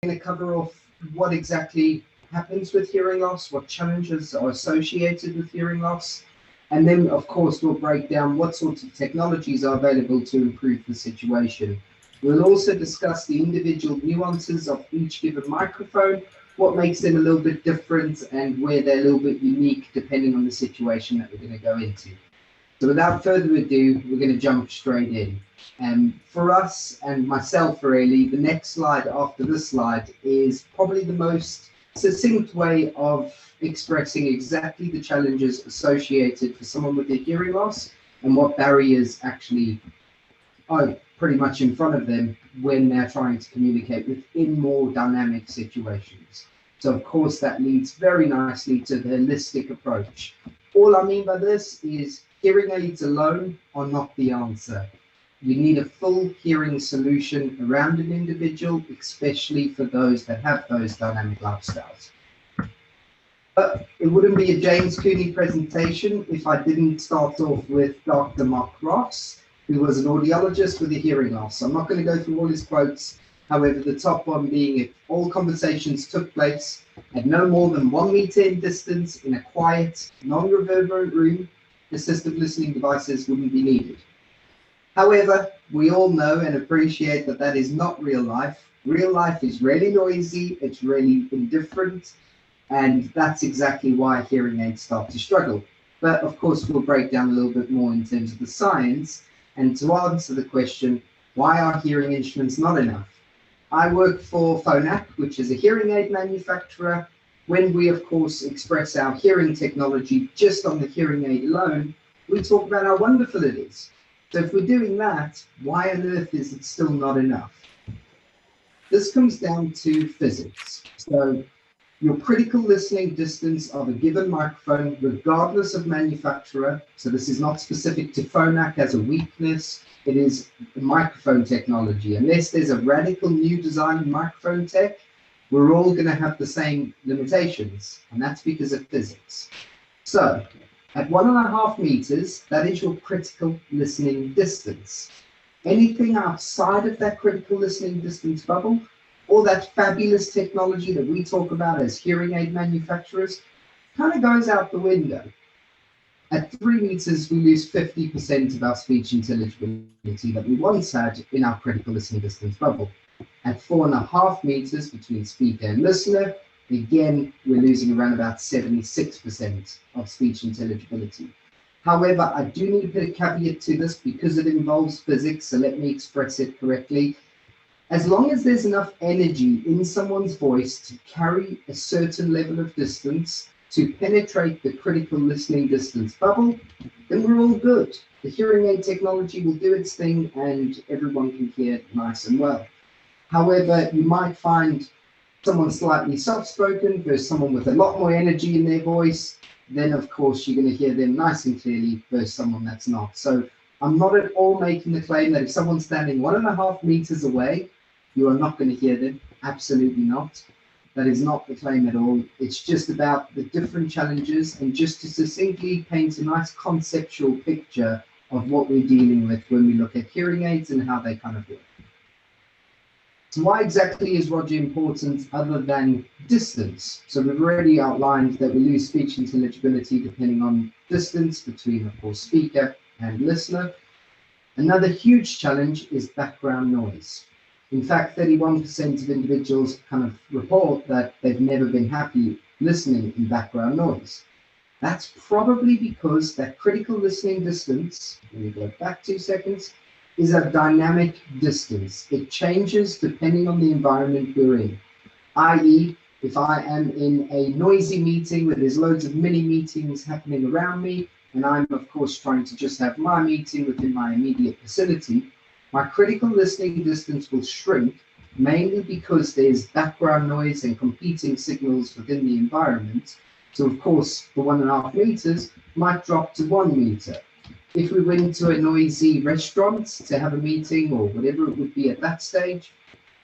going to cover off what exactly happens with hearing loss, what challenges are associated with hearing loss, and then, of course, we'll break down what sorts of technologies are available to improve the situation. We'll also discuss the individual nuances of each given microphone, what makes them a little bit different, and where they're a little bit unique depending on the situation that we're going to go into. So without further ado, we're going to jump straight in. For us and myself, really, the next slide after this slide is probably the most succinct way of expressing exactly the challenges associated for someone with a hearing loss and what barriers actually are pretty much in front of them when they're trying to communicate within more dynamic situations. So of course that leads very nicely to the holistic approach. All I mean by this is hearing aids alone are not the answer. You need a full hearing solution around an individual, especially for those that have those dynamic lifestyles. But it wouldn't be a James Cooney presentation if I didn't start off with Dr. Mark Ross, who was an audiologist with a hearing loss. I'm not going to go through all his quotes. However, the top one being, if all conversations took place at no more than 1 meter in distance in a quiet, non-reverberant room, assistive listening devices wouldn't be needed. However, we all know and appreciate that that is not real life. Real life is really noisy, it's really indifferent, and that's exactly why hearing aids start to struggle. But of course, we'll break down a little bit more in terms of the science, and to answer the question, why are hearing instruments not enough? I work for Phonak, which is a hearing aid manufacturer. When we, of course, express our hearing technology just on the hearing aid alone, we talk about how wonderful it is. So if we're doing that, why on earth is it still not enough? This comes down to physics. So your critical listening distance of a given microphone, regardless of manufacturer, so this is not specific to Phonak as a weakness, it is microphone technology. Unless there's a radical new design in microphone tech, we're all going to have the same limitations, and that's because of physics. So at 1.5 meters, that is your critical listening distance. Anything outside of that critical listening distance bubble, all that fabulous technology that we talk about as hearing aid manufacturers, kind of goes out the window. At 3 meters, we lose 50% of our speech intelligibility that we once had in our critical listening distance bubble. At 4.5 meters between speaker and listener, again, we're losing around about 76% of speech intelligibility. However, I do need to put a caveat to this because it involves physics, so let me express it correctly. As long as there's enough energy in someone's voice to carry a certain level of distance to penetrate the critical listening distance bubble, then we're all good. The hearing aid technology will do its thing and everyone can hear it nice and well. However, you might find someone slightly soft-spoken versus someone with a lot more energy in their voice, then of course you're going to hear them nice and clearly versus someone that's not. So I'm not at all making the claim that if someone's standing 1.5 meters away, you are not going to hear them. Absolutely not. That is not the claim at all. It's just about the different challenges and just to succinctly paint a nice conceptual picture of what we're dealing with when we look at hearing aids and how they kind of work. So why exactly is Roger important other than distance? So we've already outlined that we lose speech intelligibility depending on distance between, of course, speaker and listener. Another huge challenge is background noise. In fact, 31% of individuals kind of report that they've never been happy listening in background noise. That's probably because that critical listening distance, let me go back 2 seconds, is a dynamic distance. It changes depending on the environment we're in. i.e., if I am in a noisy meeting where there's loads of mini meetings happening around me, and I'm of course trying to just have my meeting within my immediate vicinity, my critical listening distance will shrink, mainly because there's background noise and competing signals within the environment. So of course, the 1.5 meters might drop to 1 meter. If we went to a noisy restaurant to have a meeting or whatever it would be at that stage,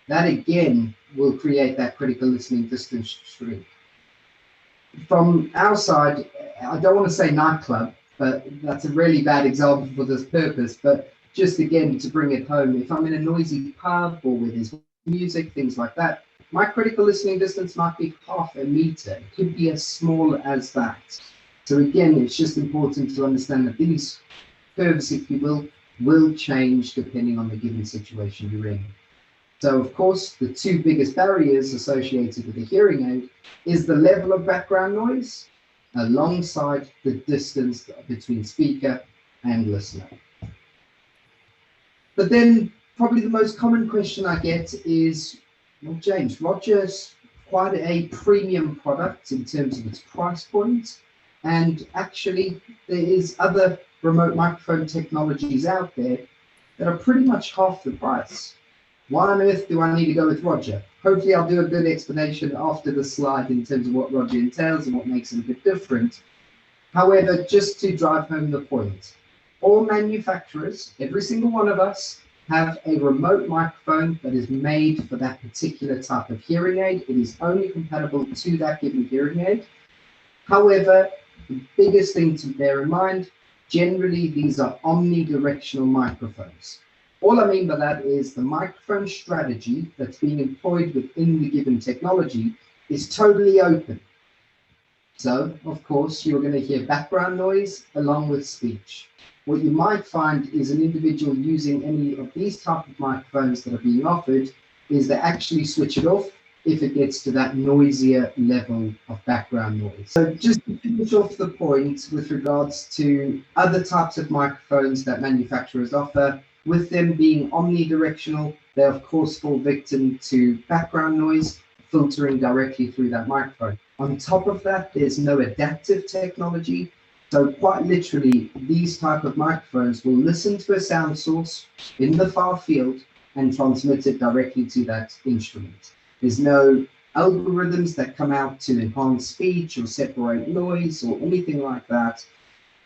that again will create that critical listening distance shrink. From our side, I don't want to say nightclub, but that's a really bad example for this purpose, but just again to bring it home, if I'm in a noisy pub or where there's music, things like that, My critical listening distance might be 0.5 meter. It could be as small as that. So again, it's just important to understand that these curves, if you will change depending on the given situation you're in. So of course, the two biggest barriers associated with a hearing aid is the level of background noise alongside the distance between speaker and listener. But then probably the most common question I get is, well, James, Roger's quite a premium product in terms of its price point. And actually, there is other remote microphone technologies out there that are pretty much half the price. Why on earth do I need to go with Roger? Hopefully I'll do a good explanation after the slide in terms of what Roger entails and what makes it a bit different. However, just to drive home the point, all manufacturers, every single one of us, have a remote microphone that is made for that particular type of hearing aid. It is only compatible to that given hearing aid. However, the biggest thing to bear in mind, generally these are omnidirectional microphones. All I mean by that is the microphone strategy that's being employed within the given technology is totally open. So, of course, you're going to hear background noise along with speech. What you might find is an individual using any of these type of microphones that are being offered is they actually switch it off if it gets to that noisier level of background noise. So just to finish off the point with regards to other types of microphones that manufacturers offer, with them being omnidirectional, they of course fall victim to background noise filtering directly through that microphone. On top of that, there's no adaptive technology. So quite literally, these type of microphones will listen to a sound source in the far field and transmit it directly to that instrument. There's no algorithms that come out to enhance speech or separate noise or anything like that.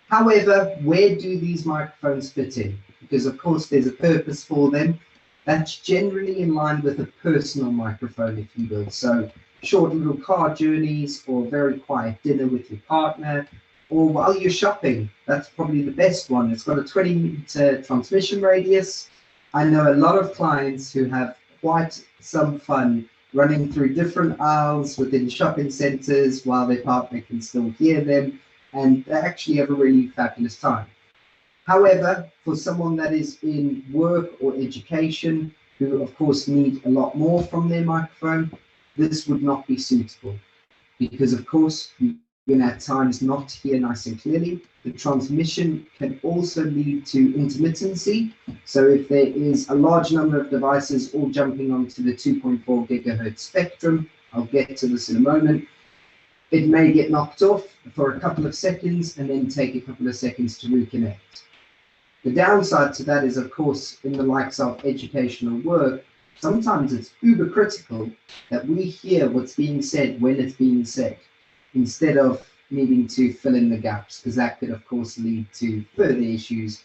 However, where do these microphones fit in? Because of course there's a purpose for them. That's generally in line with a personal microphone, if you will. So short little car journeys or very quiet dinner with your partner, or while you're shopping, that's probably the best one. It's got a 20-meter transmission radius. I know a lot of clients who have quite some fun running through different aisles within shopping centers while their partner can still hear them, and they actually have a really fabulous time. However, for someone that is in work or education, who of course need a lot more from their microphone, this would not be suitable. Because of course, you're going to at times not hear nice and clearly. The transmission can also lead to intermittency. So if there is a large number of devices all jumping onto the 2.4 gigahertz spectrum, I'll get to this in a moment, it may get knocked off for a couple of seconds and then take a couple of seconds to reconnect. The downside to that is, of course, in the likes of educational work, sometimes it's uber critical that we hear what's being said when it's being said, instead of needing to fill in the gaps, because that could, of course, lead to further issues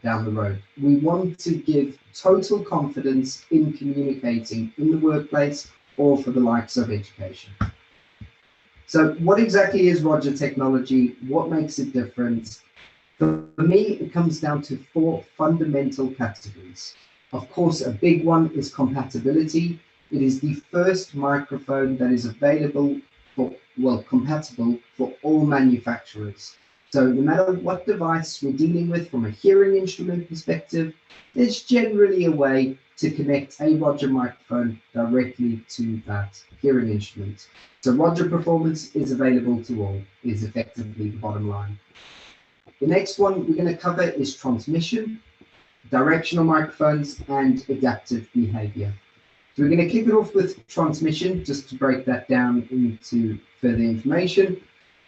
down the road. We want to give total confidence in communicating in the workplace or for the likes of education. So what exactly is Roger technology? What makes it different? For me, it comes down to 4 fundamental categories. Of course, a big one is compatibility. It is the first microphone that is available for, well, compatible for all manufacturers. So no matter what device we're dealing with from a hearing instrument perspective, there's generally a way to connect a Roger microphone directly to that hearing instrument. So Roger performance is available to all, is effectively the bottom line. The next one we're going to cover is transmission, directional microphones, and adaptive behavior. So we're going to kick it off with transmission, just to break that down into further information.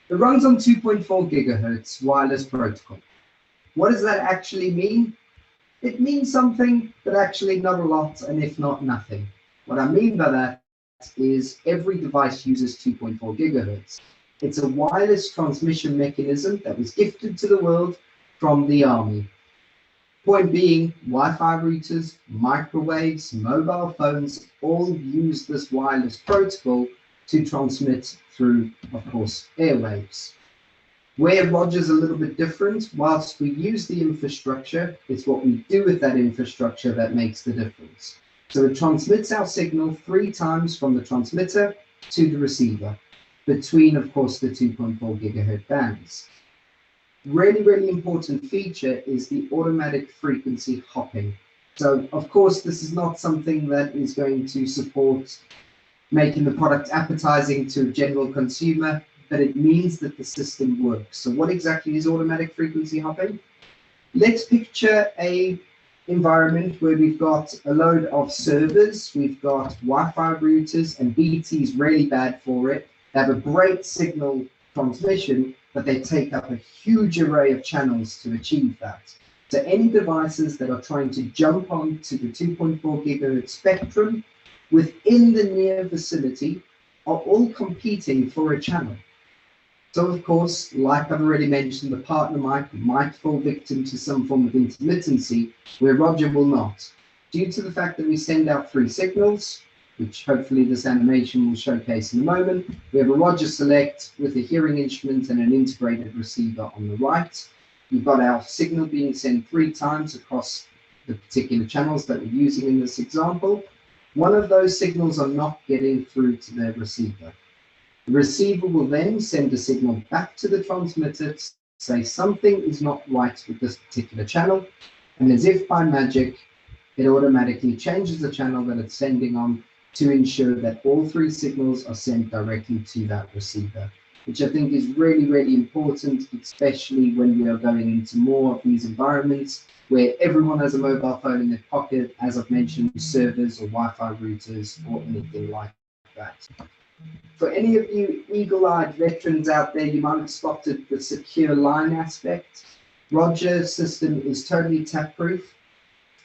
It runs on 2.4 gigahertz wireless protocol. What does that actually mean? It means something, but actually not a lot, and if not, nothing. What I mean by that is every device uses 2.4 gigahertz. It's a wireless transmission mechanism that was gifted to the world from the Army. Point being, Wi-Fi routers, microwaves, mobile phones all use this wireless protocol to transmit through, of course, airwaves. Where Roger's a little bit different, whilst we use the infrastructure, it's what we do with that infrastructure that makes the difference. So it transmits our signal 3 times from the transmitter to the receiver, between, of course, the 2.4 gigahertz bands. Really important feature is the automatic frequency hopping. So, of course, this is not something that is going to support making the product appetizing to a general consumer, but it means that the system works. So what exactly is automatic frequency hopping? Let's picture a environment where we've got a load of servers, we've got Wi-Fi routers, and BT is really bad for it. They have a great signal transmission, but they take up a huge array of channels to achieve that. So any devices that are trying to jump onto the 2.4 gigahertz spectrum within the near vicinity are all competing for a channel. So of course, like I've already mentioned, the partner mic might fall victim to some form of intermittency, where Roger will not. Due to the fact that we send out 3 signals, which hopefully this animation will showcase in a moment, we have a Roger Select with a hearing instrument and an integrated receiver on the right. We've got our signal being sent 3 times across the particular channels that we're using in this example. One of those signals are not getting through to the receiver. The receiver will then send a signal back to the transmitter to say something is not right with this particular channel, and as if by magic, it automatically changes the channel that it's sending on to ensure that all 3 signals are sent directly to that receiver, which I think is really important, especially when we are going into more of these environments where everyone has a mobile phone in their pocket, as I've mentioned, servers or Wi-Fi routers or anything like that. For any of you eagle-eyed veterans out there, you might have spotted the secure line aspect. Roger's system is totally tap-proof.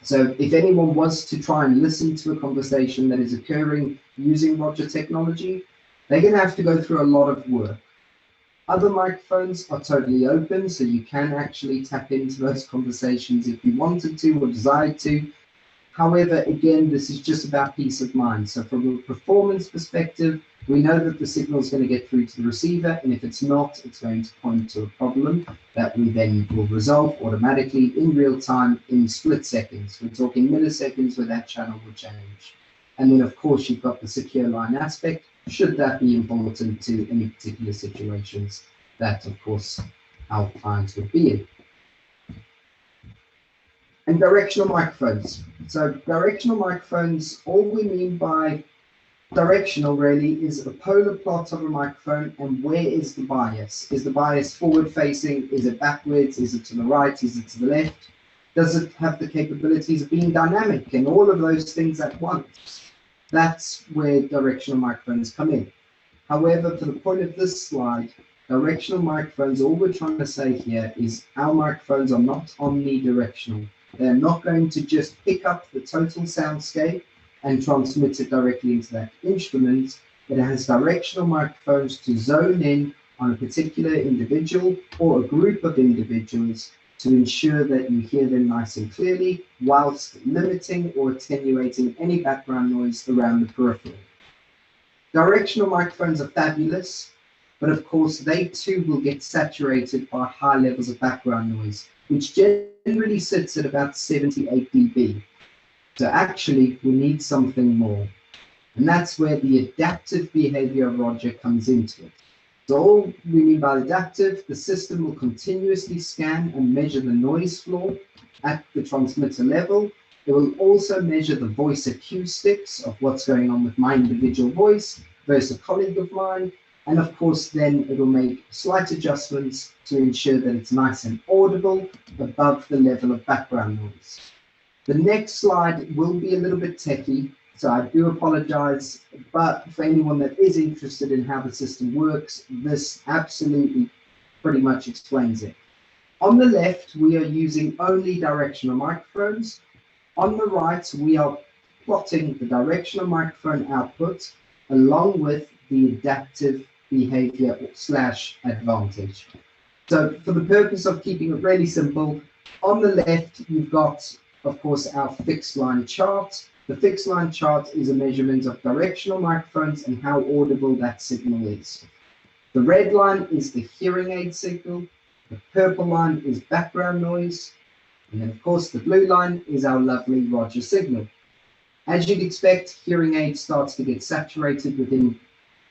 So if anyone was to try and listen to a conversation that is occurring using Roger technology, they're going to have to go through a lot of work. Other microphones are totally open, so you can actually tap into those conversations if you wanted to or desired to. However, again, this is just about peace of mind. So from a performance perspective, we know that the signal is going to get through to the receiver, and if it's not, it's going to point to a problem that we then will resolve automatically in real time in split seconds. We're talking milliseconds where that channel will change. And then, of course, you've got the secure line aspect, should that be important to any particular situations that, of course, our clients would be in. And directional microphones. So directional microphones, all we mean by directional really is a polar plot of a microphone, and where is the bias? Is the bias forward facing? Is it backwards? Is it to the right? Is it to the left? Does it have the capabilities of being dynamic and all of those things at once? That's where directional microphones come in. However, for the point of this slide, directional microphones, all we're trying to say here is our microphones are not omnidirectional. They're not going to just pick up the total soundscape and transmit it directly into that instrument. It has directional microphones to zone in on a particular individual or a group of individuals to ensure that you hear them nice and clearly, whilst limiting or attenuating any background noise around the peripheral. Directional microphones are fabulous, but of course they too will get saturated by high levels of background noise, which generally sits at about 78 dB. So actually we need something more. And that's where the adaptive behavior of Roger comes into it. So all we mean by adaptive, the system will continuously scan and measure the noise floor at the transmitter level. It will also measure the voice acoustics of what's going on with my individual voice versus a colleague of mine. And of course, then it will make slight adjustments to ensure that it's nice and audible above the level of background noise. The next slide will be a little bit techie, so I do apologize, but for anyone that is interested in how the system works, this absolutely pretty much explains it. On the left, we are using only directional microphones. On the right, we are plotting the directional microphone output along with the adaptive behavior / advantage. So for the purpose of keeping it really simple, on the left, you've got, of course, our fixed line chart. The fixed line chart is a measurement of directional microphones and how audible that signal is. The red line is the hearing aid signal. The purple line is background noise. And then, of course, the blue line is our lovely Roger signal. As you'd expect, hearing aid starts to get saturated within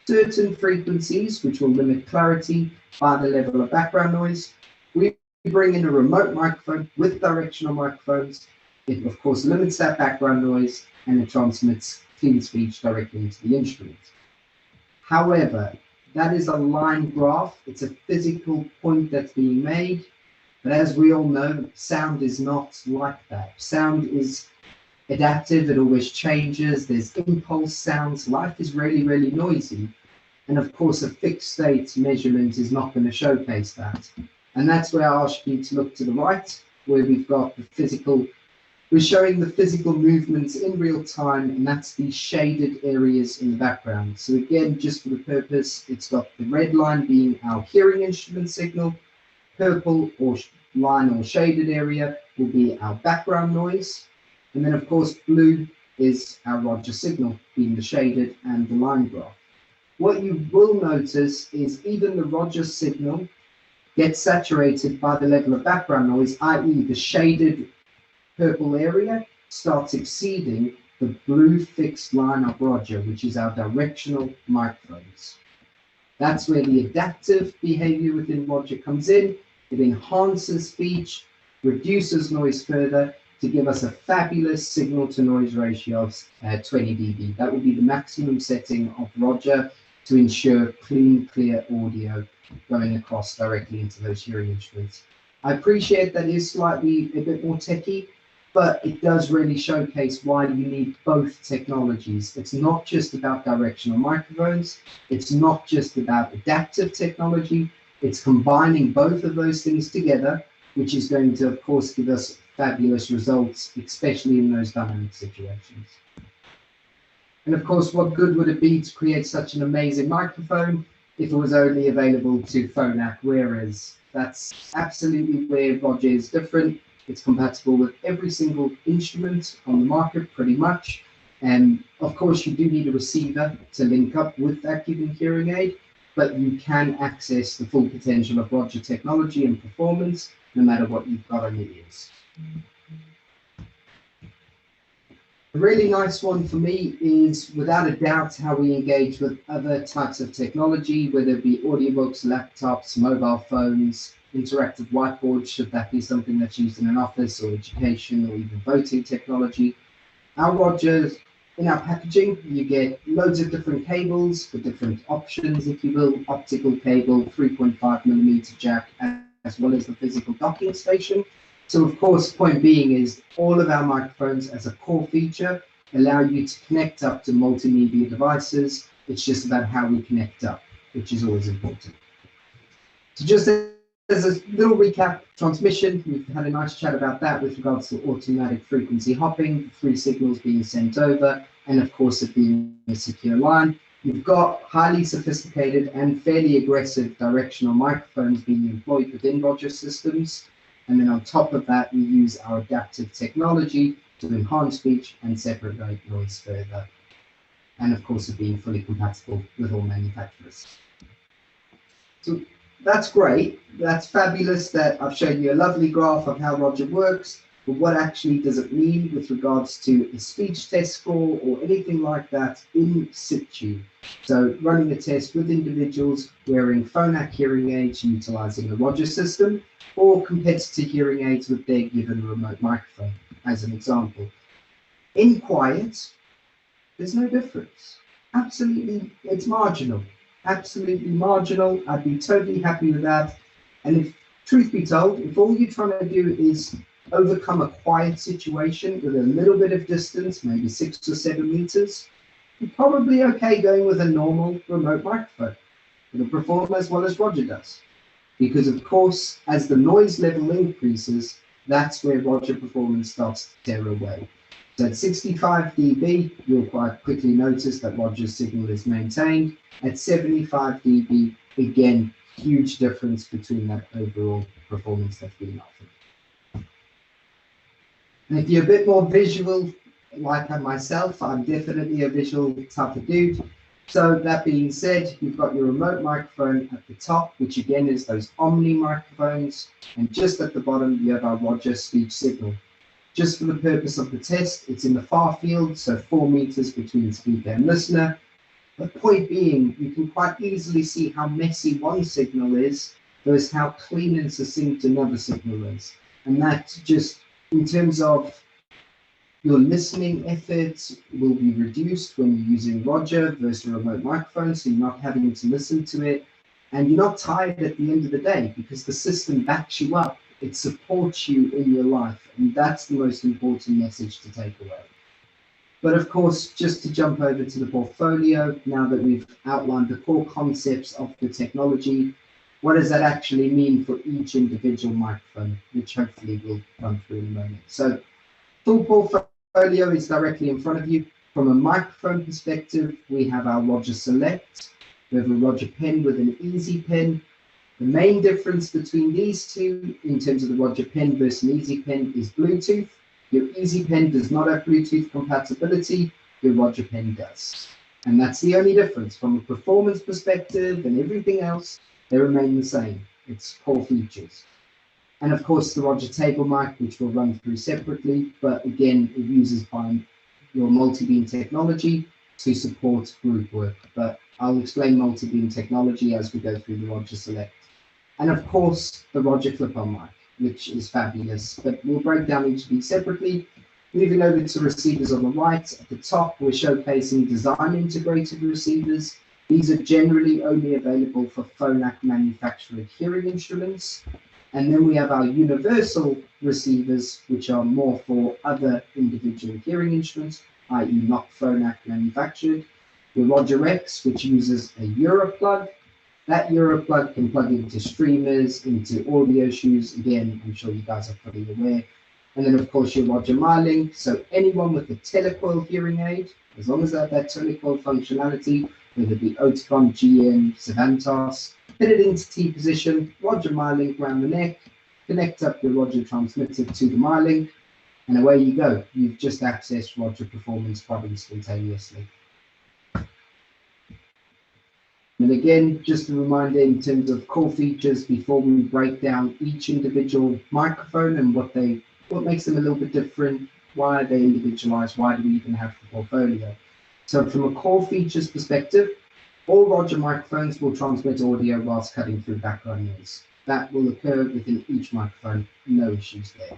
certain frequencies, which will limit clarity by the level of background noise. We bring in a remote microphone with directional microphones. It, of course, limits that background noise and it transmits clean speech directly into the instrument. However, that is a line graph. It's a physical point that's being made. But as we all know, sound is not like that. Sound is adaptive. It always changes. There's impulse sounds. Life is really, really noisy. And of course, a fixed state measurement is not going to showcase that. And that's where I ask you to look to the right, where we've got the physical. We're showing the physical movements in real time, and that's the shaded areas in the background. So again, just for the purpose, it's got the red line being our hearing instrument signal, purple or line or shaded area will be our background noise, and then of course blue is our Roger signal being the shaded and the line graph. What you will notice is even the Roger signal gets saturated by the level of background noise, i.e. the shaded purple area starts exceeding the blue fixed line of Roger, which is our directional microphones. That's where the adaptive behavior within Roger comes in. It enhances speech, reduces noise further to give us a fabulous signal to noise ratio of 20 dB. That will be the maximum setting of Roger to ensure clean, clear audio going across directly into those hearing instruments. I appreciate that is slightly a bit more techie, but it does really showcase why you need both technologies. It's not just about directional microphones. It's not just about adaptive technology. It's combining both of those things together, which is going to, of course, give us fabulous results, especially in those dynamic situations. And of course, what good would it be to create such an amazing microphone if it was only available to Phonak wearers? That's absolutely where Roger is different. It's compatible with every single instrument on the market, pretty much. And of course, you do need a receiver to link up with that given hearing aid, but you can access the full potential of Roger technology and performance, no matter what you've got on your ears. A really nice one for me is, without a doubt, how we engage with other types of technology, whether it be audiobooks, laptops, mobile phones, interactive whiteboards, should that be something that's used in an office or education or even voting technology. Our Rogers, in our packaging, you get loads of different cables for different options, if you will, optical cable, 3.5mm jack, as well as the physical docking station. So of course, point being is all of our microphones as a core feature allow you to connect up to multimedia devices. It's just about how we connect up, which is always important. So just as a little recap, transmission, we've had a nice chat about that with regards to automatic frequency hopping, 3 signals being sent over, and of course it being a secure line. You've got highly sophisticated and fairly aggressive directional microphones being employed within Roger systems. And then on top of that, we use our adaptive technology to enhance speech and separate noise further. And of course, it being fully compatible with all manufacturers. So that's great. That's fabulous that I've shown you a lovely graph of how Roger works, but what actually does it mean with regards to a speech test score or anything like that in situ? So running a test with individuals wearing Phonak hearing aids, utilizing a Roger system, or competitor hearing aids with their given remote microphone, as an example. In quiet, there's no difference. Absolutely, it's marginal. Absolutely marginal. I'd be totally happy with that. And if, truth be told, if all you're trying to do is overcome a quiet situation with a little bit of distance, maybe 6 or 7 meters, you're probably okay going with a normal remote microphone. It'll perform as well as Roger does. Because of course, as the noise level increases, that's where Roger performance starts to tear away. So at 65 dB, you'll quite quickly notice that Roger's signal is maintained. At 75 dB, again, huge difference between that overall performance that's being offered. And if you're a bit more visual, like myself, I'm definitely a visual type of dude. So that being said, you've got your remote microphone at the top, which again is those Omni microphones, and just at the bottom you have our Roger speech signal. Just for the purpose of the test, it's in the far field, so 4 meters between speaker and listener. The point being, you can quite easily see how messy one signal is versus how clean and succinct another signal is. And that just, in terms of your listening efforts, will be reduced when you're using Roger versus a remote microphone, so you're not having to listen to it. And you're not tired at the end of the day because the system backs you up. It supports you in your life. And that's the most important message to take away. But of course, just to jump over to the portfolio, now that we've outlined the core concepts of the technology, what does that actually mean for each individual microphone, which hopefully we'll run through in a moment. So full portfolio is directly in front of you. From a microphone perspective, we have our Roger Select. We have a Roger Pen with an Easy Pen. The main difference between these two in terms of the Roger Pen versus an Easy Pen is Bluetooth. Your Easy Pen does not have Bluetooth compatibility, your Roger Pen does. And that's the only difference. From a performance perspective and everything else, they remain the same. It's core features. And of course, the Roger Table mic, which we'll run through separately, but again, it uses your multi-beam technology to support group work. But I'll explain multi-beam technology as we go through the Roger Select. And of course, the Roger Clip-On mic, which is fabulous, but we'll break down each of these separately. Moving over to receivers on the right, at the top, we're showcasing design integrated receivers. These are generally only available for Phonak manufactured hearing instruments. And then we have our universal receivers, which are more for other individual hearing instruments, i.e. not Phonak manufactured. The Roger X, which uses a Euro plug. That Euro plug can plug into streamers, into audio shoes. Again, I'm sure you guys are probably aware. And then, of course, your Roger MyLink. So anyone with a telecoil hearing aid, as long as they have that telecoil functionality, whether it be Oticon, GM, Savantos, fit it into T position, Roger MyLink around the neck, connect up the Roger transmitter to the MyLink, and away you go. You've just accessed Roger Performance quite instantaneously. And again, just a reminder in terms of core features before we break down each individual microphone and what makes them a little bit different, why are they individualized, why do we even have the portfolio? So from a core features perspective, all Roger microphones will transmit audio whilst cutting through background noise. That will occur within each microphone, no issues there.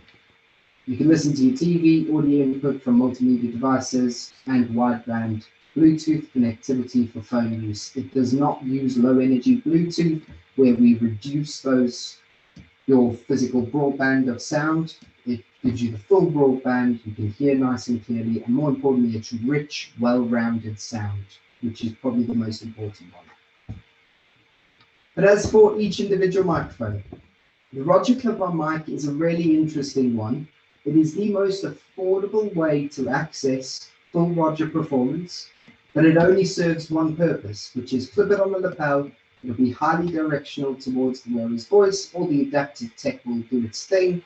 You can listen to your TV, audio input from multimedia devices, and wideband Bluetooth connectivity for phone use. It does not use low energy Bluetooth, where we reduce your physical broadband of sound. It gives you the full broadband, you can hear nice and clearly, and more importantly, it's rich, well-rounded sound, which is probably the most important one. But as for each individual microphone, the Roger Clip-On mic is a really interesting one. It is the most affordable way to access full Roger performance, but it only serves one purpose, which is clip it on the lapel. It'll be highly directional towards the wearer's voice. All the adaptive tech will do its thing.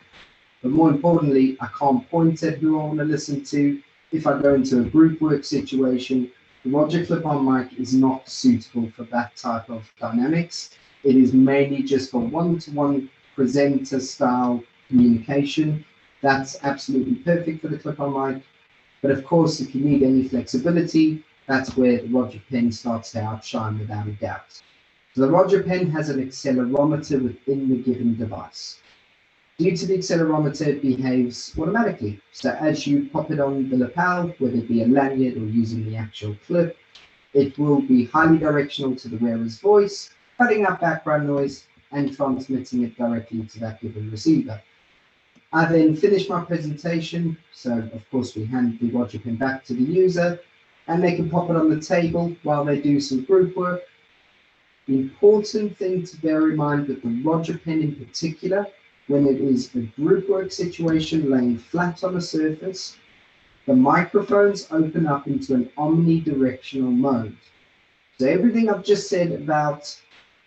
But more importantly, I can't point at who I want to listen to. If I go into a group work situation, the Roger Clip-On mic is not suitable for that type of dynamics. It is mainly just for one-to-one presenter style communication. That's absolutely perfect for the Clip-On mic. But of course, if you need any flexibility, that's where the Roger Pen starts to outshine without a doubt. So the Roger Pen has an accelerometer within the given device. Due to the accelerometer, it behaves automatically. So as you pop it on the lapel, whether it be a lanyard or using the actual clip, it will be highly directional to the wearer's voice, cutting out background noise and transmitting it directly to that given receiver. I then finish my presentation. So of course we hand the Roger Pen back to the user and they can pop it on the table while they do some group work. The important thing to bear in mind with the Roger Pen in particular, when it is a group work situation laying flat on a surface, the microphones open up into an omnidirectional mode. So everything I've just said about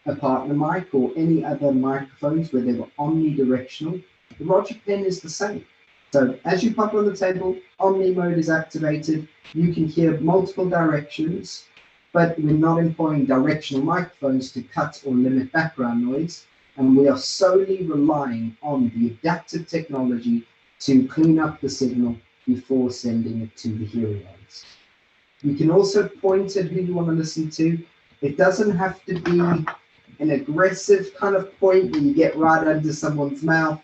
a partner mic or any other microphones where they were omnidirectional, the Roger Pen is the same. So as you pop on the table, Omni mode is activated. You can hear multiple directions, but we're not employing directional microphones to cut or limit background noise. And we are solely relying on the adaptive technology to clean up the signal before sending it to the hearing aids. You can also point at who you want to listen to. It doesn't have to be an aggressive kind of point where you get right under someone's mouth.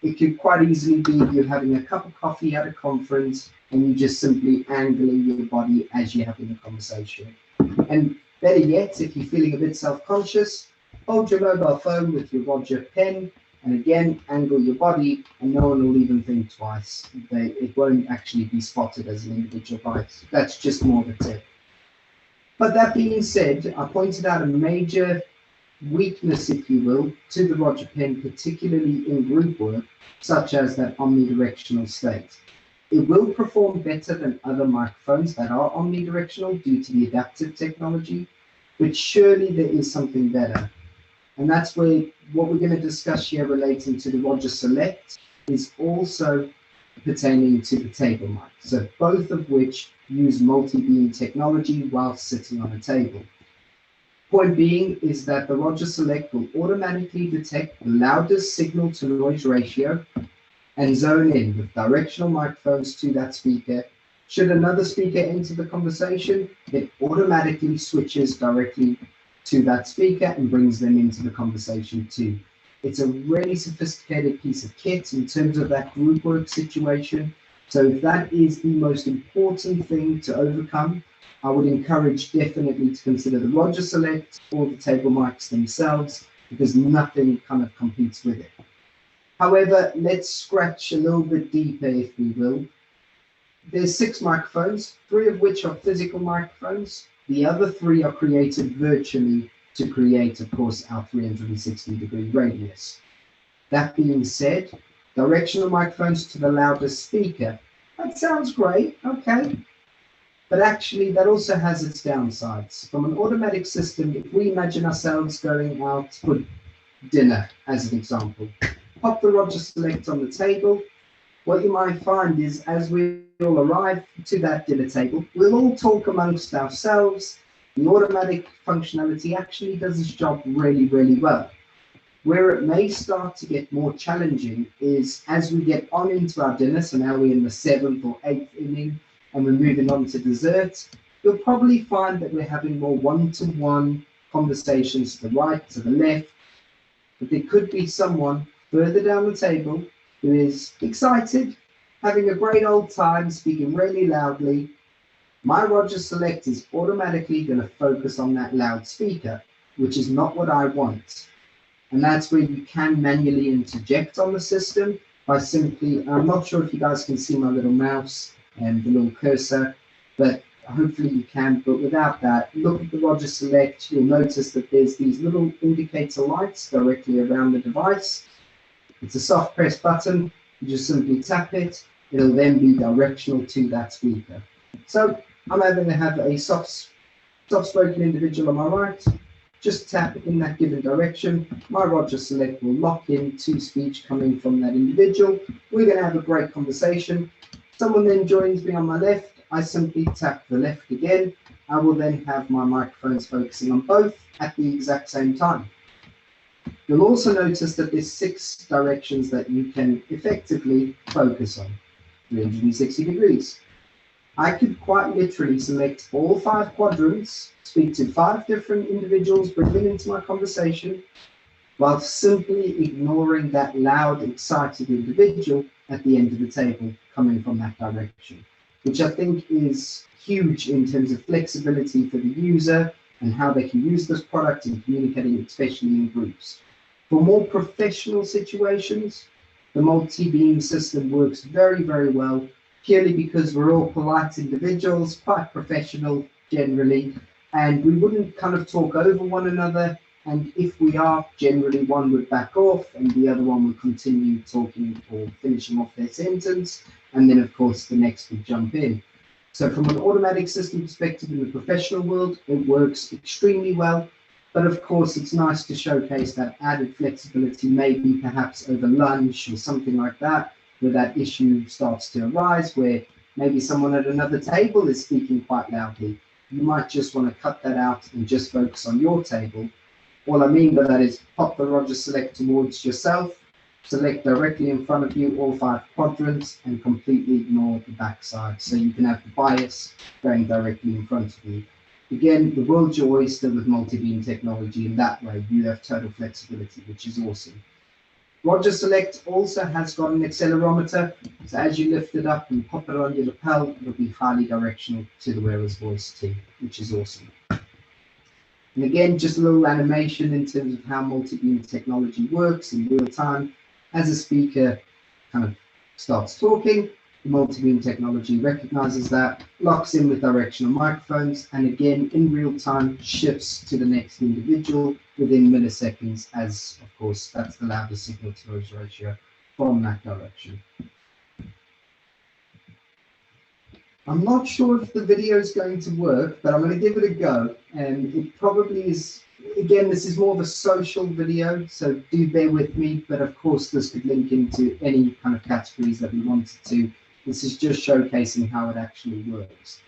It could quite easily be you having a cup of coffee at a conference and you just simply angling your body as you're having a conversation. And better yet, if you're feeling a bit self-conscious, hold your mobile phone with your Roger pen and again, angle your body and no one will even think twice. It won't actually be spotted as an individual bite. That's just more of a tip. But that being said, I pointed out a major weakness, if you will, to the Roger pen, particularly in group work, such as that omnidirectional state. It will perform better than other microphones that are omnidirectional due to the adaptive technology, but surely there is something better. And that's where what we're going to discuss here relating to the Roger Select is also pertaining to the table mic. So both of which use multi-beam technology while sitting on a table. Point being is that the Roger Select will automatically detect the loudest signal to noise ratio and zone in with directional microphones to that speaker. Should another speaker enter the conversation, it automatically switches directly to that speaker and brings them into the conversation too. It's a really sophisticated piece of kit in terms of that group work situation. So if that is the most important thing to overcome, I would encourage definitely to consider the Roger Select or the table mics themselves, because nothing kind of competes with it. However, let's scratch a little bit deeper, if we will. There's 6 microphones, 3 of which are physical microphones. The other 3 are created virtually to create, of course, our 360-degree radius. That being said, directional microphones to the loudest speaker. That sounds great, okay. But actually, that also has its downsides. From an automatic system, if we imagine ourselves going out for dinner, as an example, pop the Roger Select on the table. What you might find is, as we all arrive to that dinner table, we'll all talk amongst ourselves. The automatic functionality actually does its job really, really well. Where it may start to get more challenging is as we get on into our dinner, so now we're in the 7th or 8th inning, and we're moving on to dessert, you'll probably find that we're having more one-to-one conversations to the right, to the left, but there could be someone further down the table who is excited, having a great old time, speaking really loudly. My Roger Select is automatically going to focus on that loudspeaker, which is not what I want. And that's where you can manually interject on the system by simply, I'm not sure if you guys can see my little mouse and the little cursor, but hopefully you can. But without that, look at the Roger Select, you'll notice that there's these little indicator lights directly around the device. It's a soft press button, you just simply tap it, it'll then be directional to that speaker. So I'm able to have a soft-spoken individual on my right, just tap in that given direction, my Roger Select will lock in to speech coming from that individual. We're going to have a great conversation. Someone then joins me on my left, I simply tap the left again. I will then have my microphones focusing on both at the exact same time. You'll also notice that there's 6 directions that you can effectively focus on, 360 degrees. I could quite literally select all 5 quadrants, speak to 5 different individuals, bring them into my conversation, while simply ignoring that loud, excited individual at the end of the table coming from that direction, which I think is huge in terms of flexibility for the user and how they can use this product in communicating, especially in groups. For more professional situations, the multi-beam system works very, very well, purely because we're all polite individuals, quite professional generally, and we wouldn't kind of talk over one another. And if we are, generally one would back off and the other one would continue talking or finishing off their sentence. And then, of course, the next would jump in. So from an automatic system perspective in the professional world, it works extremely well. But of course, it's nice to showcase that added flexibility, maybe perhaps over lunch or something like that, where that issue starts to arise, where maybe someone at another table is speaking quite loudly. You might just want to cut that out and just focus on your table. All I mean by that is pop the Roger Select towards yourself, select directly in front of you all 5 quadrants and completely ignore the backside. So you can have the bias going directly in front of you. Again, the world's your oyster with multi-beam technology. In that way, you have total flexibility, which is awesome. Roger Select also has got an accelerometer. So as you lift it up and pop it on your lapel, it'll be highly directional to the wearer's voice too, which is awesome. And again, just a little animation in terms of how multi-beam technology works in real time. As a speaker kind of starts talking, the multi-beam technology recognizes that, locks in with directional microphones, and again, in real time, shifts to the next individual within milliseconds, as of course, that's the loudest signal to noise ratio from that direction. I'm not sure if the video is going to work, but I'm going to give it a go. And it probably is, again, this is more of a social video, so do bear with me. But of course, this could link into any kind of categories that we wanted to. This is just showcasing how it actually works.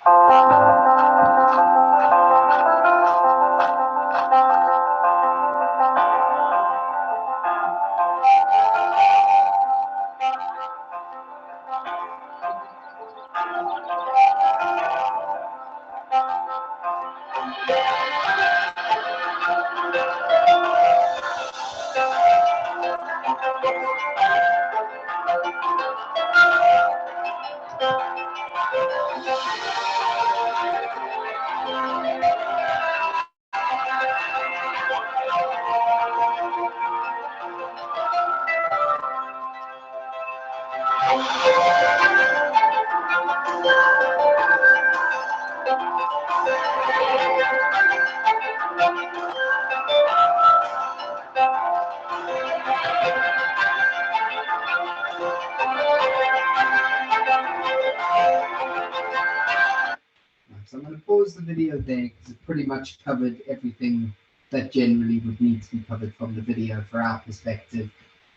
So I'm going to pause the video there because it pretty much covered everything that generally would need to be covered from the video for our perspective.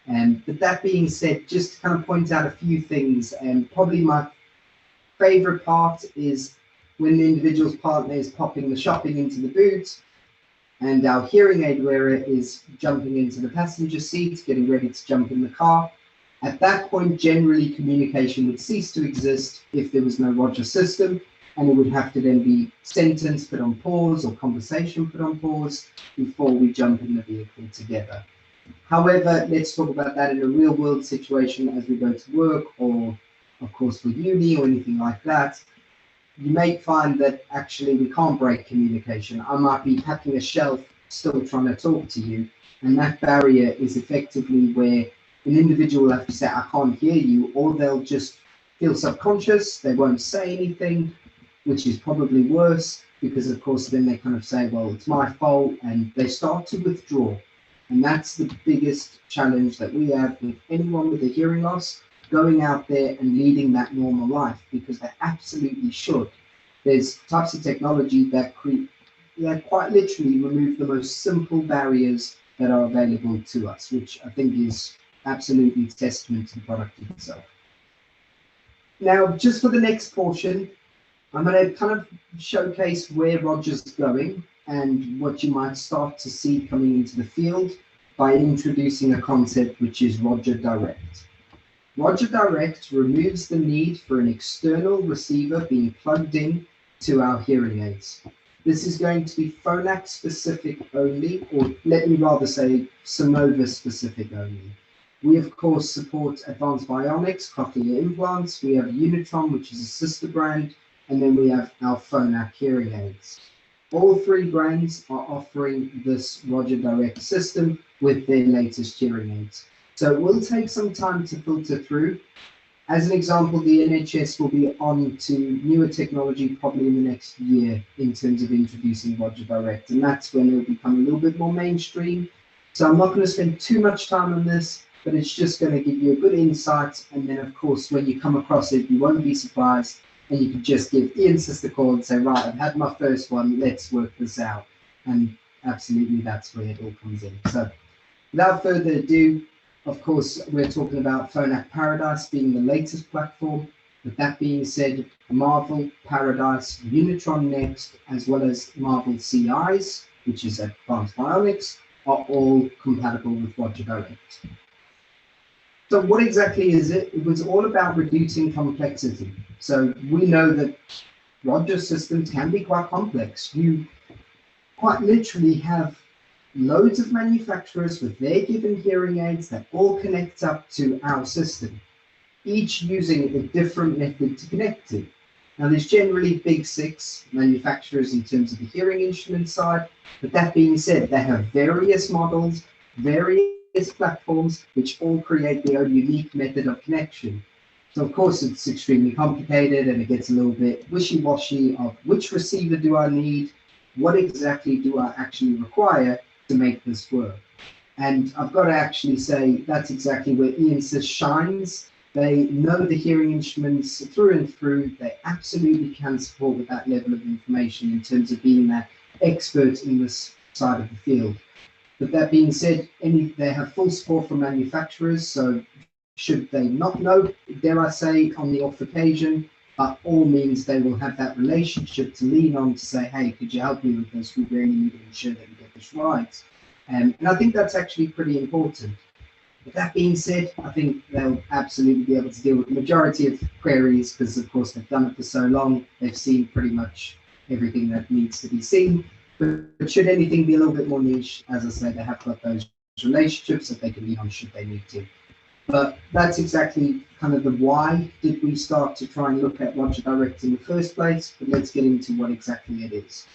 But that being said, just to kind of point out a few things, and probably my favorite part is when the individual's partner is popping the shopping into the boot and our hearing aid wearer is jumping into the passenger seat, getting ready to jump in the car. At that point, generally communication would cease to exist if there was no Roger system, and it would have to then be sentence put on pause or conversation put on pause before we jump in the vehicle together. However, let's talk about that in a real world situation as we go to work, or of course for uni or anything like that. You may find that actually we can't break communication. I might be packing a shelf, still trying to talk to you, and that barrier is effectively where an individual will have to say, I can't hear you, or they'll just feel subconscious, they won't say anything, which is probably worse, because of course then they kind of say, well, it's my fault, and they start to withdraw. And that's the biggest challenge that we have with anyone with a hearing loss, going out there and leading that normal life, because they absolutely should. There's types of technology that quite literally remove the most simple barriers that are available to us, which I think is absolutely testament to the product itself. Now, just for the next portion, I'm going to kind of showcase where Roger's going and what you might start to see coming into the field by introducing a concept which is Roger Direct. Roger Direct removes the need for an external receiver being plugged in to our hearing aids. This is going to be Phonak specific only, or let me rather say Sonova specific only. We of course support Advanced Bionics, cochlear implants. We have Unitron, which is a sister brand, and then we have our Phonak hearing aids. All three brands are offering this Roger Direct system with their latest hearing aids. So it will take some time to filter through. As an example, the NHS will be on to newer technology probably in the next year in terms of introducing Roger Direct, and that's when it will become a little bit more mainstream. So I'm not going to spend too much time on this, but it's just going to give you a good insight, and then of course when you come across it, you won't be surprised, and you can just give Ian Sister a call and say, right, I've had my first one, let's work this out. And absolutely that's where it all comes in. So without further ado, of course, we're talking about Phonak Paradise being the latest platform. With that being said, Marvel, Paradise, Unitron Next, as well as Marvel CIs, which is Advanced Bionics, are all compatible with Roger Direct. So what exactly is it? It was all about reducing complexity. So we know that Roger systems can be quite complex. You quite literally have loads of manufacturers with their given hearing aids that all connect up to our system, each using a different method to connect to. Now, there's generally big six manufacturers in terms of the hearing instrument side, but that being said, they have various models, various platforms, which all create their own unique method of connection. So, of course, it's extremely complicated and it gets a little bit wishy-washy of which receiver do I need, what exactly do I actually require to make this work. And I've got to actually say that's exactly where ENSYS shines. They know the hearing instruments through and through. They absolutely can support with that level of information in terms of being that expert in this side of the field. But that being said, they have full support from manufacturers. So should they not know, dare I say, on the off occasion, by all means, they will have that relationship to lean on to say, hey, could you help me with this? We really need to ensure that we get this right. And I think that's actually pretty important. With that being said, I think they'll absolutely be able to deal with the majority of queries because, of course, they've done it for so long. They've seen pretty much everything that needs to be seen. But should anything be a little bit more niche, as I said, they have got those relationships that they can lean on should they need to. But that's exactly kind of the why did we start to try and look at Roger Direct in the first place. But let's get into what exactly it is.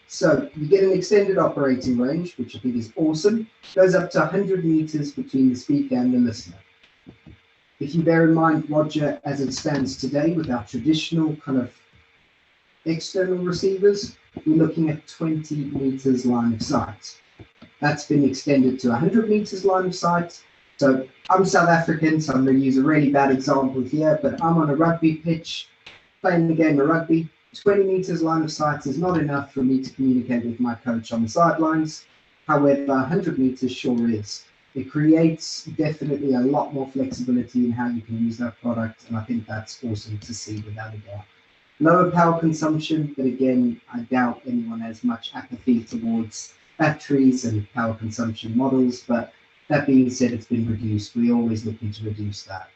So you get an extended operating range, which I think is awesome. Goes up to 100 meters between the speaker and the listener. If you bear in mind Roger as it stands today with our traditional kind of external receivers, we're looking at 20 meters line of sight. That's been extended to 100 meters line of sight. So I'm South African, so I'm going to use a really bad example here, but I'm on a rugby pitch, playing the game of rugby. 20 meters line of sight is not enough for me to communicate with my coach on the sidelines. However, 100 meters sure is. It creates definitely a lot more flexibility in how you can use that product, and I think that's awesome to see without a doubt. Lower power consumption, but again, I doubt anyone has much apathy towards batteries and power consumption models, but that being said, it's been reduced. We're always looking to reduce that.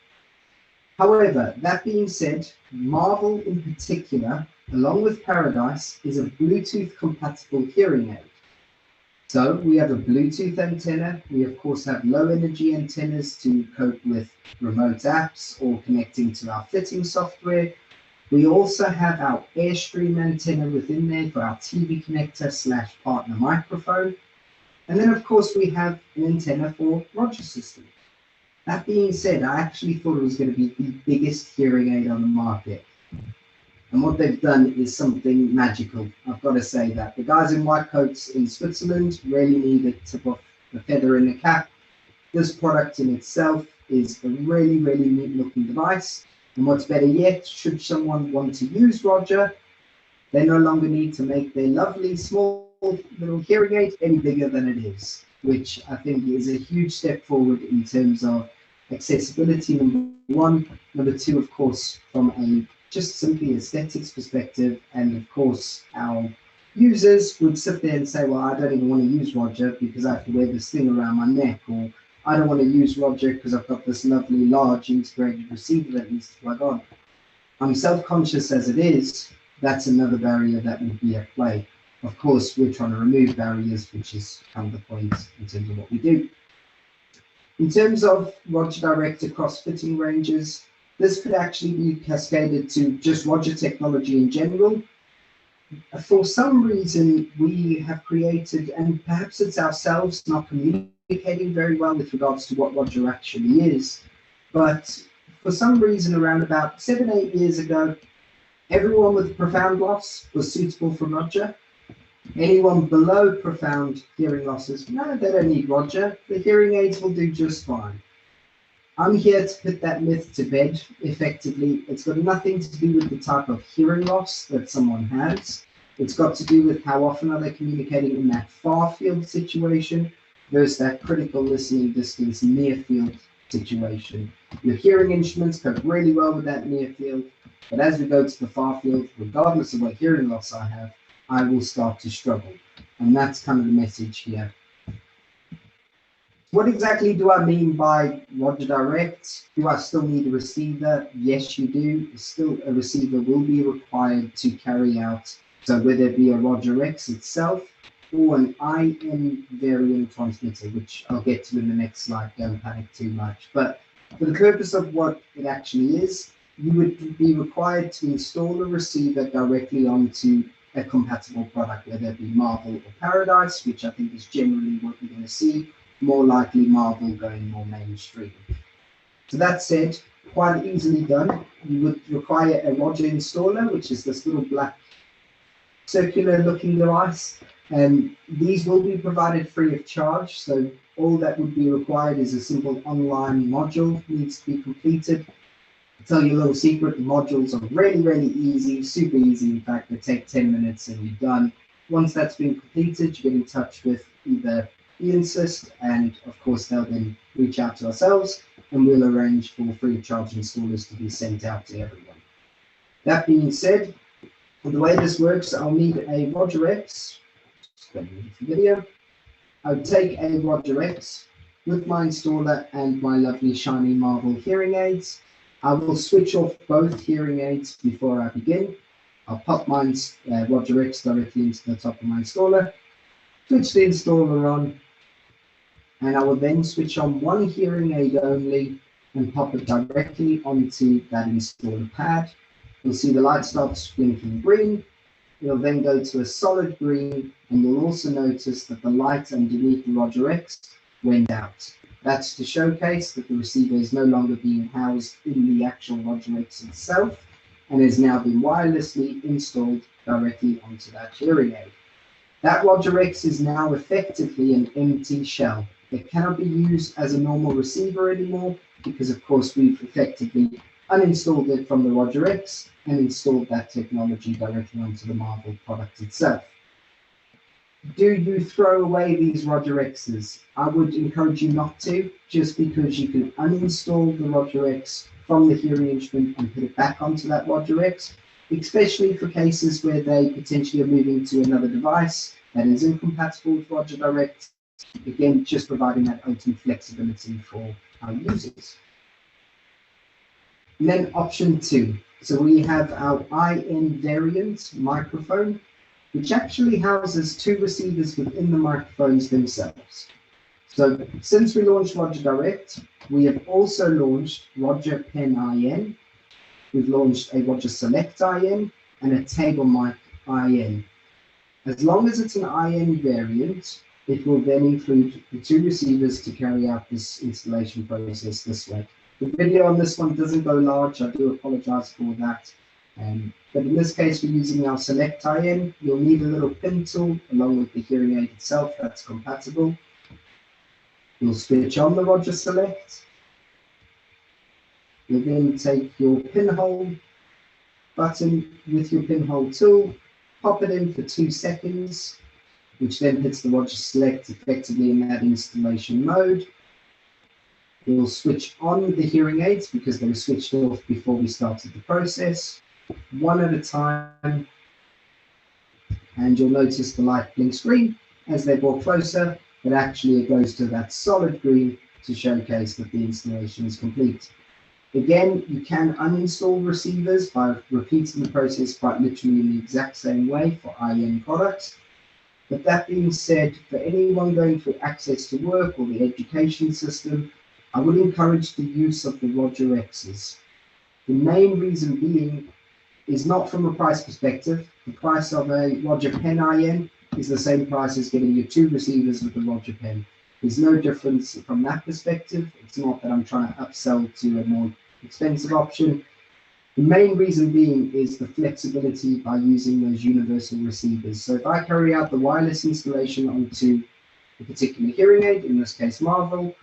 However, that being said, Marvel in particular, along with Paradise, is a Bluetooth compatible hearing aid. So we have a Bluetooth antenna. We of course have low energy antennas to cope with remote apps or connecting to our fitting software. We also have our Airstream antenna within there for our TV connector / partner microphone. And then of course we have an antenna for Roger system. That being said, I actually thought it was going to be the biggest hearing aid on the market. And what they've done is something magical. I've got to say that. The guys in white coats in Switzerland really need to tip off the feather in the cap. This product in itself is a really, really neat looking device. And what's better yet, should someone want to use Roger, they no longer need to make their lovely small little hearing aid any bigger than it is, which I think is a huge step forward in terms of accessibility, number one. Number two, of course, from a just simply aesthetics perspective, and of course our users would sit there and say, well, I don't even want to use Roger because I have to wear this thing around my neck, or I don't want to use Roger because I've got this lovely large integrated receiver that needs to plug on. I'm self-conscious as it is. That's another barrier that would be at play. Of course, we're trying to remove barriers, which is kind of the point in terms of what we do. In terms of Roger Direct across fitting ranges, this could actually be cascaded to just Roger technology in general. For some reason, we have created, and perhaps it's ourselves not communicating very well with regards to what Roger actually is, but for some reason around about 7-8 years ago, everyone with profound loss was suitable for Roger. Anyone below profound hearing losses, no, they don't need Roger. The hearing aids will do just fine. I'm here to put that myth to bed effectively. It's got nothing to do with the type of hearing loss that someone has. It's got to do with how often are they communicating in that far field situation versus that critical listening distance near field situation. Your hearing instruments cope really well with that near field, but as we go to the far field, regardless of what hearing loss I have, I will start to struggle. And that's kind of the message here. What exactly do I mean by Roger Direct? Do I still need a receiver? Yes, you do. Still, a receiver will be required to carry out, so whether it be a Roger X itself or an IN variant transmitter, which I'll get to in the next slide, don't panic too much. But for the purpose of what it actually is, you would be required to install a receiver directly onto a compatible product, whether it be Marvel or Paradise, which I think is generally what you're going to see, more likely Marvel going more mainstream. So that said, quite easily done. You would require a Roger installer, which is this little black circular looking device. And these will be provided free of charge. So all that would be required is a simple online module needs to be completed. I'll tell you a little secret, the modules are really, really easy, super easy. In fact, they take 10 minutes and you're done. Once that's been completed, you get in touch with either Insist, and of course they'll then reach out to ourselves and we'll arrange for free of charge installers to be sent out to everyone. That being said, the way this works, I'll need a Roger X. Just go to the video. I'll take a Roger X with my installer and my lovely shiny Marvel hearing aids. I will switch off both hearing aids before I begin. I'll pop my Roger X directly into the top of my installer, switch the installer on, and I will then switch on one hearing aid only and pop it directly onto that installer pad. You'll see the light starts blinking green. It'll then go to a solid green, and you'll also notice that the light underneath the Roger X went out. That's to showcase that the receiver is no longer being housed in the actual Roger X itself and has now been wirelessly installed directly onto that hearing aid. That Roger X is now effectively an empty shell. It cannot be used as a normal receiver anymore because, of course, we've effectively uninstalled it from the Roger X and installed that technology directly onto the Marvel product itself. Do you throw away these Roger X's? I would encourage you not to, just because you can uninstall the Roger X from the hearing instrument and put it back onto that Roger X, especially for cases where they potentially are moving to another device that is incompatible with Roger Direct. Again, just providing that ultimate flexibility for our users. And then option 2. So we have our IN variant microphone, which actually houses 2 receivers within the microphones themselves. So since we launched Roger Direct, we have also launched Roger Pen IN. We've launched a Roger Select IN and a table mic IN. As long as it's an IN variant, it will then include the 2 receivers to carry out this installation process this way. The video on this one doesn't go large, I do apologize for that. But in this case, we're using our Select IN. You'll need a little pin tool along with the hearing aid itself that's compatible. You'll switch on the Roger Select. You'll then take your pinhole button with your pinhole tool, pop it in for 2 seconds, which then puts the Roger Select effectively in that installation mode. We'll switch on the hearing aids because they were switched off before we started the process, one at a time, and you'll notice the light blinks green as they draw closer, but actually it goes to that solid green to showcase that the installation is complete. Again, you can uninstall receivers by repeating the process quite literally in the exact same way for IN products. But that being said, for anyone going through access to work or the education system, I would encourage the use of the Roger X's. The main reason being is not from a price perspective. The price of a Roger Pen IN is the same price as getting your 2 receivers with the Roger Pen. There's no difference from that perspective. It's not that I'm trying to upsell to a more expensive option. The main reason being is the flexibility by using those universal receivers. So if I carry out the wireless installation onto a particular hearing aid, in this case Marvel,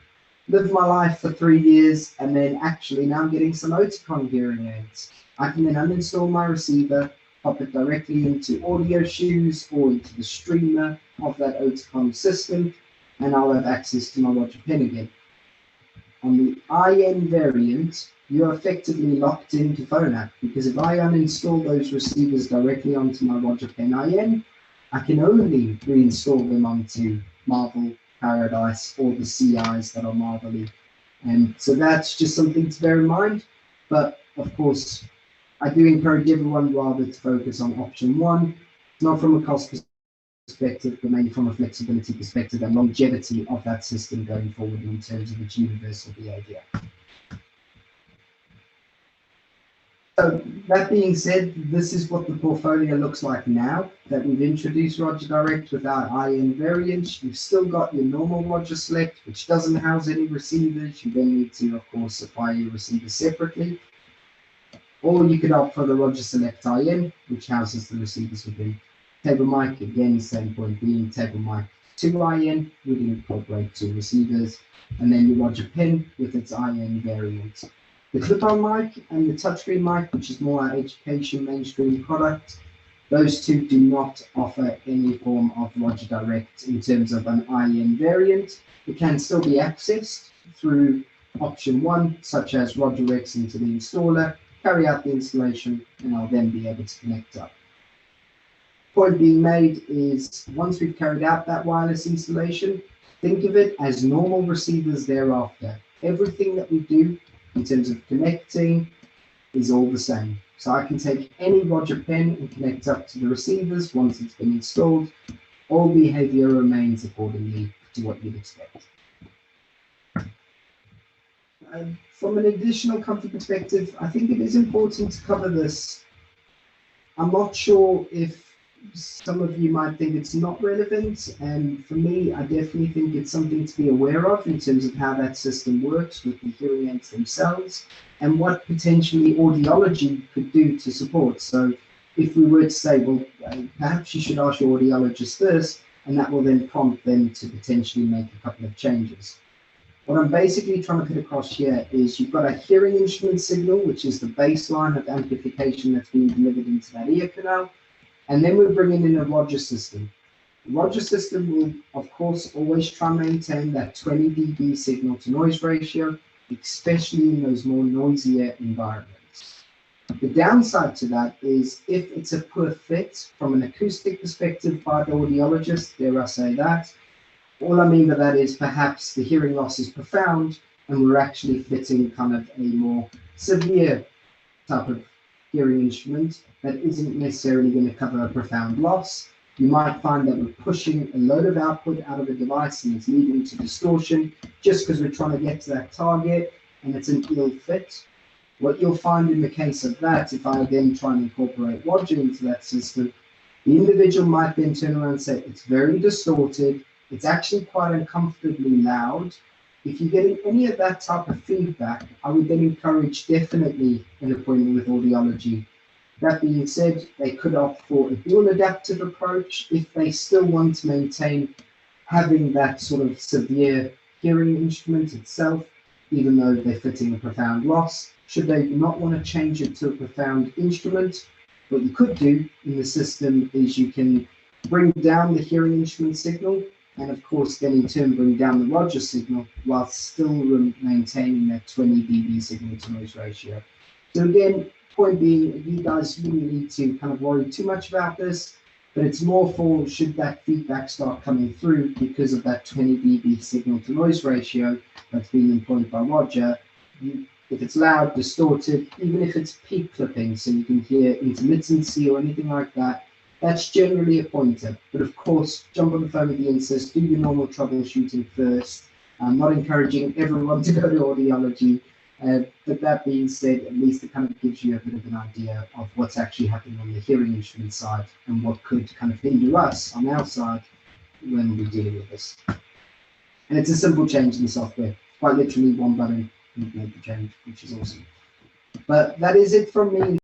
live my life for 3 years, and then actually now I'm getting some Oticon hearing aids, I can then uninstall my receiver, pop it directly into audio shoes or into the streamer of that Oticon system, and I'll have access to my Roger Pen again. On the IN variant, you're effectively locked into Phonak, because if I uninstall those receivers directly onto my Roger Pen IN, I can only reinstall them onto Marvel, Paradise or the CIs that are marbly. And so that's just something to bear in mind. But of course, I do encourage everyone rather to focus on option one, not from a cost perspective, but mainly from a flexibility perspective and longevity of that system going forward in terms of its universal behavior. So that being said, this is what the portfolio looks like now that we've introduced Roger Direct with our IN variants. You've still got your normal Roger Select, which doesn't house any receivers. You then need to, of course, supply your receivers separately. Or you could opt for the Roger Select IN, which houses the receivers within. Table mic, again, same point being table mic 2 IN would incorporate 2 receivers, and then your Roger Pen with its IN variant. The clip-on mic and the touchscreen mic, which is more our education mainstream product, those two do not offer any form of Roger Direct in terms of an IN variant. It can still be accessed through option one, such as Roger X into the installer, carry out the installation, and I'll then be able to connect up. Point being made is once we've carried out that wireless installation, think of it as normal receivers thereafter. Everything that we do in terms of connecting is all the same. So I can take any Roger Pen and connect up to the receivers once it's been installed. All behavior remains accordingly to what you'd expect. From an additional comfort perspective, I think it is important to cover this. I'm not sure if some of you might think it's not relevant, and for me, I definitely think it's something to be aware of in terms of how that system works with the hearing aids themselves and what potentially audiology could do to support. So if we were to say, well, perhaps you should ask your audiologist this, and that will then prompt them to potentially make a couple of changes. What I'm basically trying to put across here is you've got a hearing instrument signal, which is the baseline of amplification that's being delivered into that ear canal. And then we're bringing in a Roger system. The Roger system will, of course, always try and maintain that 20 dB signal to noise ratio, especially in those more noisier environments. The downside to that is if it's a poor fit from an acoustic perspective by the audiologist, dare I say that, all I mean by that is perhaps the hearing loss is profound and we're actually fitting kind of a more severe type of hearing instrument that isn't necessarily going to cover a profound loss. You might find that we're pushing a load of output out of the device and it's leading to distortion just because we're trying to get to that target and it's an ill fit. What you'll find in the case of that, if I then try and incorporate Roger into that system, the individual might then turn around and say, it's very distorted, it's actually quite uncomfortably loud. If you're getting any of that type of feedback, I would then encourage definitely an appointment with audiology. That being said, they could opt for a dual adaptive approach if they still want to maintain having that sort of severe hearing instrument itself, even though they're fitting a profound loss. Should they not want to change it to a profound instrument, what you could do in the system is you can bring down the hearing instrument signal and of course then in turn bring down the Roger signal while still maintaining that 20 dB signal to noise ratio. So again, point being, you guys wouldn't need to kind of worry too much about this, but it's more for should that feedback start coming through because of that 20 dB signal to noise ratio that's being employed by Roger. If it's loud, distorted, even if it's peak clipping, so you can hear intermittency or anything like that, that's generally a pointer. But of course, jump on the phone with the insist, do your normal troubleshooting first. I'm not encouraging everyone to go to audiology. But that being said, at least it kind of gives you a bit of an idea of what's actually happening on the hearing instrument side and what could kind of hinder us on our side when we're dealing with this. And it's a simple change in the software. Quite literally one button and make the change, which is awesome. But that is it from me.